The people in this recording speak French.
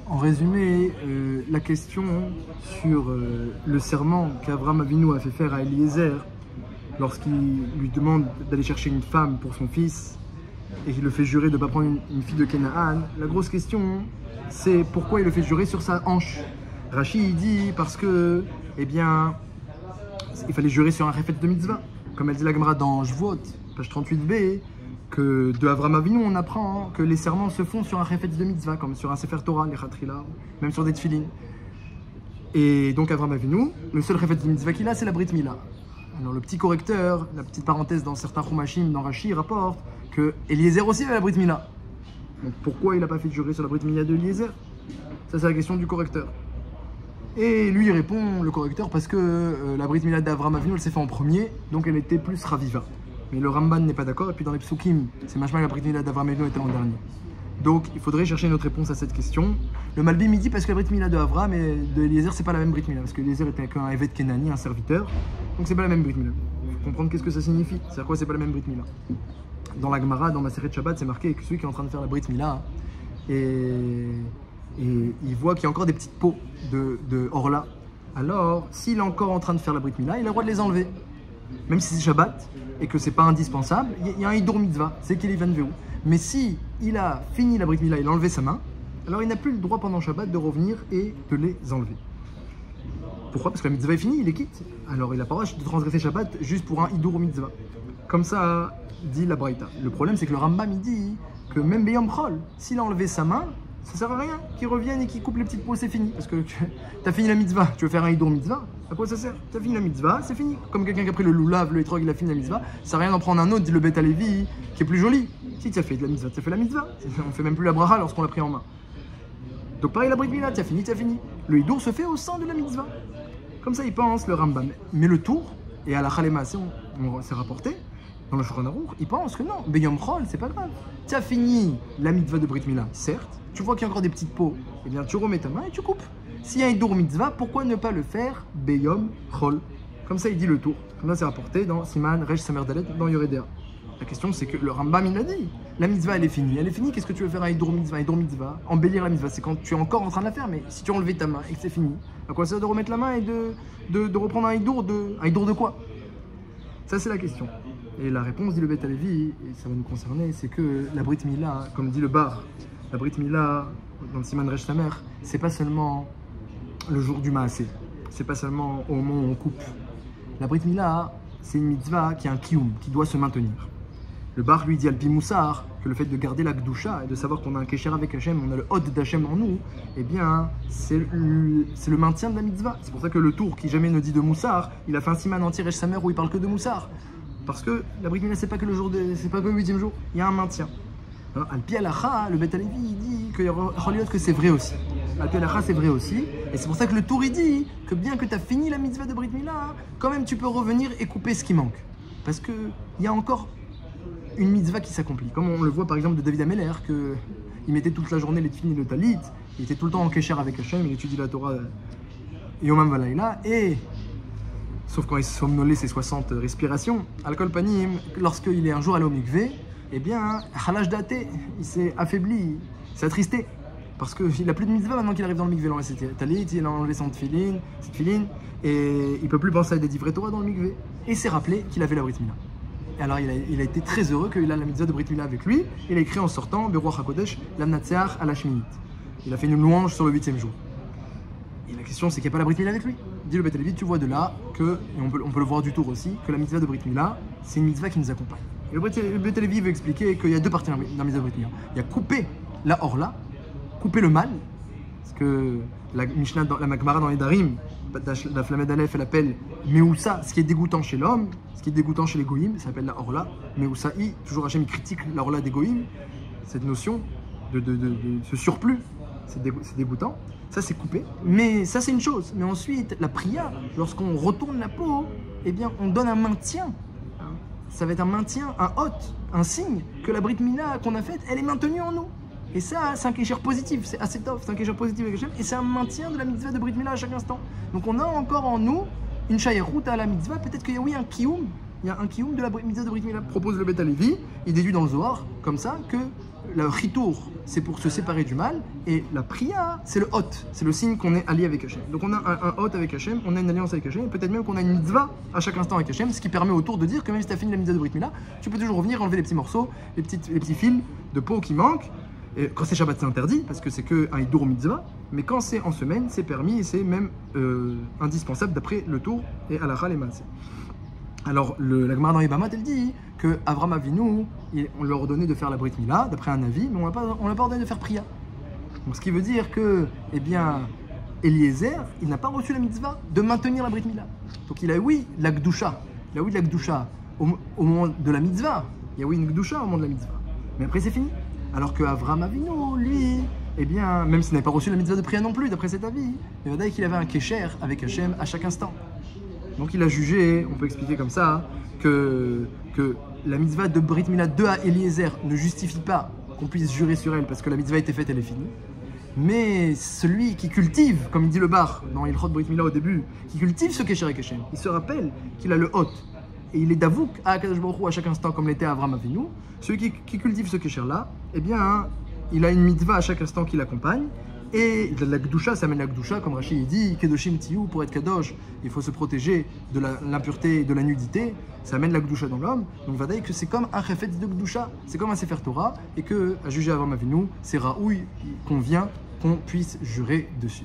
En résumé, la question sur le serment qu'Avraham Avinu a fait faire à Eliezer lorsqu'il lui demande d'aller chercher une femme pour son fils et qu'il le fait jurer de ne pas prendre une fille de Canaan, la grosse question, c'est pourquoi il le fait jurer sur sa hanche. Rashi il dit parce que, eh bien, il fallait jurer sur un refet de mitzvah. Comme elle dit la Gemara dans Shvot, page 38b, que de Avraham Avinu, on apprend que les serments se font sur un refet de mitzvah, comme sur un Sefer Torah, les Chatrila, même sur des tefilin. Et donc Avraham Avinu, le seul refet de mitzvah qu'il a, c'est la Brit Mila. Alors le petit correcteur, la petite parenthèse dans certains Chumashim, dans Rashi, rapporte que Eliezer aussi avait la Brit Mila. Donc pourquoi il n'a pas fait jurer sur la Brit Mila de Eliezer? Ça, c'est la question du correcteur. Et lui, il répond, le correcteur, parce que la Brit Mila d'Avraham Avinu, elle s'est faite en premier, donc elle était plus raviva. Mais le Ramban n'est pas d'accord, et puis dans les Psukim, c'est machma la Brit Mila d'Avraham Avinu était l'an dernier. Donc il faudrait chercher une autre réponse à cette question. Le Malbim il dit parce que la Brit Mila de Avraham et de Eliezer, c'est pas la même Brit Mila, parce que Eliezer était qu'un évêque Kenani, un serviteur, donc c'est pas la même Brit Mila. Il faut comprendre qu'est-ce que ça signifie, c'est à quoi c'est pas la même Brit Mila. Dans la Gemara, dans Maseret Shabbat, c'est marqué que celui qui est en train de faire la Brit Mila, et il voit qu'il y a encore des petites peaux de Orla. Alors, s'il est encore en train de faire la Brit Mila, il a le droit de les enlever. Même si c'est Shabbat et que c'est pas indispensable, il y a un Hidur Mitzvah, c'est qu'il est Van Vehu. Mais si il a fini la Brit Mila, il a enlevé sa main, alors il n'a plus le droit pendant Shabbat de revenir et de les enlever. Pourquoi? Parce que la Mitzvah est finie, il les quitte. Alors il n'a pas le droit de transgresser Shabbat juste pour un Hidur Mitzvah. Comme ça dit la Braïta. Le problème, c'est que le Rambam il dit que même Beyom Chol, s'il a enlevé sa main, ça sert à rien qu'il revienne et qu'il coupe les petites peaux, c'est fini. Parce que tu as fini la mitzvah, tu veux faire un hidur mitzvah, à quoi ça sert? Tu as fini la mitzvah, c'est fini. Comme quelqu'un qui a pris le loulav, le étrog, il a fini la mitzvah, ça sert à rien d'en prendre un autre, dit le Beth Alevi, qui est plus joli. Si tu as fait de la mitzvah, tu as fait la mitzvah. On fait même plus la bracha lorsqu'on l'a pris en main. Donc pareil, la Brit Mila, tu as fini, tu as fini. Le hidur se fait au sein de la mitzvah. Comme ça, il pense le Rambam. Mais le tour, et à la Chalema, c'est rapporté, dans le Shulchan Aruch, il pense que non, Beyom Chol, c'est pas grave. Tu as fini la mitzvah de Brit Mila, certes, tu vois qu'il y a encore des petites peaux, eh bien tu remets ta main et tu coupes. S'il y a un Hidur Mitzvah, pourquoi ne pas le faire Beyom Chol? Comme ça, il dit le tour. Comme ça, c'est rapporté dans Siman, Resh Samer Dalet, dans Yoredea. La question, c'est que le Rambam, il l'a dit. La mitzvah, elle est finie. Elle est finie, qu'est-ce que tu veux faire un Hidur Mitzvah? Un Hidur Mitzvah, embellir la mitzvah, c'est quand tu es encore en train de la faire, mais si tu as enlevé ta main et que c'est fini, à quoi ça sert de remettre la main et de reprendre un Hidur de quoi? Ça, c'est la question. Et la réponse, dit le Beth Alevi, et ça va nous concerner, c'est que la Brit Mila, comme dit le Bar, la Brit Mila, dans le Siman Resh Samer, c'est pas seulement le jour du Maasé, c'est pas seulement au moment où on coupe. La Brit Mila, c'est une mitzvah qui a un kiyum, qui doit se maintenir. Le Bar lui dit Alpi Moussar, que le fait de garder la Gdusha et de savoir qu'on a un Kesher avec Hachem, on a le Hod d'Hachem en nous, eh bien, c'est le maintien de la mitzvah. C'est pour ça que le Tour, qui jamais ne dit de Moussar, il a fait un Siman anti Resh Samer où il parle que de Moussar. Parce que la Brit Mila, c'est pas que le jour, c'est pas que le 8e jour, il y a un maintien. Al-Pi Alacha, le Beth Alevi, il dit que c'est vrai aussi. Al-Pi Alacha, c'est vrai aussi. Et c'est pour ça que le Tour, il dit que bien que tu as fini la mitzvah de Brit Mila, quand même tu peux revenir et couper ce qui manque. Parce qu'il y a encore une mitzvah qui s'accomplit. Comme on le voit par exemple de David Ameller, qu'il mettait toute la journée les tefillin et le talit, il était tout le temps en kesher avec Hachem, il étudie la Torah Yomam Valayla, et sauf quand il somnolait ses 60 respirations, Al-Kol Panim, lorsqu'il est un jour allé au mikvé, eh bien, Halash Daté, il s'est affaibli, il s'est attristé. Parce qu'il n'a plus de mitzvah maintenant qu'il arrive dans le mikvé. C'était talit, il a enlevé son tefillin, et il ne peut plus penser à des divrei Torah dans le mikvé. Et il s'est rappelé qu'il avait la Brit Mila. Et alors il a été très heureux qu'il a la mitzvah de Brit Mila avec lui. Il a écrit en sortant, Beruach HaKodesh, Lamnatseach à la Shminit. Il a fait une louange sur le 8e jour. Et la question, c'est qu'il n'y a pas la Brit Mila avec lui. Dit le Beth Alevi, tu vois de là que, et on peut le voir du tour aussi, que la mitzvah de Brit Mila, c'est une mitzvah qui nous accompagne. Et le Beth Alevi veut expliquer qu'il y a deux parties dans la mitzvah de Brit Mila. Il y a couper la orla, couper le mal, parce que la Mishnah, la Gemara dans les Darim, la Flamed Aleph, elle appelle Meussa, ce qui est dégoûtant chez l'homme, ce qui est dégoûtant chez les Goïm, ça s'appelle la orla. Meussaï, toujours Hachem il critique la orla des Goïm, cette notion de ce surplus, c'est dégoûtant. Ça c'est coupé, mais ça c'est une chose. Mais ensuite, la prière, lorsqu'on retourne la peau, eh bien on donne un maintien. Ça va être un maintien, un hôte, un signe que la Brit Mila qu'on a faite, elle est maintenue en nous. Et ça, c'est un kécher positif, c'est assez top, c'est un kécher positif avec Hachem, et c'est un maintien de la mitzvah de Brit Mila à chaque instant. Donc on a encore en nous une shayerout à la mitzvah, peut-être qu'il y a oui un kiyum, il y a un kiyum de la mitzvah de Brit Mila. Propose le Beth Alevi, il déduit dans le Zohar, comme ça, que le chitour, c'est pour se séparer du mal, et la priya, c'est le hot, c'est le signe qu'on est allié avec Hachem. Donc on a un hot avec Hachem, on a une alliance avec Hachem, peut-être même qu'on a une mitzvah à chaque instant avec Hachem, ce qui permet autour de dire que même si tu as fini la mitzvah de Brit Mila, tu peux toujours revenir enlever les petits morceaux, les petits fils de peau qui manquent. Et quand c'est Shabbat, c'est interdit, parce que c'est qu'un hidour mitzvah, mais quand c'est en semaine, c'est permis et c'est même indispensable d'après le tour et halakha les maaseh. Alors, la Gemara dans Yebamot, elle dit que Avram Avinu, on lui a ordonné de faire la Brit Mila, d'après un avis, mais on n'a pas ordonné de faire priya. Donc, ce qui veut dire que, eh bien, Eliezer, il n'a pas reçu la mitzvah de maintenir la Brit Mila. Donc, il a oui la Gdusha. Il a oui la Gdusha au moment de la mitzvah. Il y a oui une Gdusha au moment de la mitzvah. Mais après, c'est fini. Alors que Avram Avinu, lui, eh bien, même s'il n'avait pas reçu la mitzvah de priya non plus, d'après cet avis, il va dire qu'il avait un kécher avec Hachem à chaque instant. Donc il a jugé, on peut expliquer comme ça, que la mitzvah de Brit Mila de Eliezer ne justifie pas qu'on puisse jurer sur elle parce que la mitzvah a été faite, elle est finie. Mais celui qui cultive, comme il dit le bar dans Ilchot Brit Mila au début, qui cultive ce kécher avec Hachem, il se rappelle qu'il a le hot et il est davouk à Akadosh Baruch Hu à chaque instant comme l'était Avram Avinu. Celui qui cultive ce kécher là, eh bien, il a une mitzvah à chaque instant qui l'accompagne. Et la Gdusha, ça amène la Gdusha, comme Rashi dit, Kedoshim Tiyu, pour être Kadosh, il faut se protéger de l'impureté et de la nudité, ça amène la Gdusha dans l'homme. Donc Vadaï que c'est comme un Chefetz de Gdusha, c'est comme un Sefer Torah, et que, à juger Avram Avinu, c'est Raoui, convient qu'on puisse jurer dessus.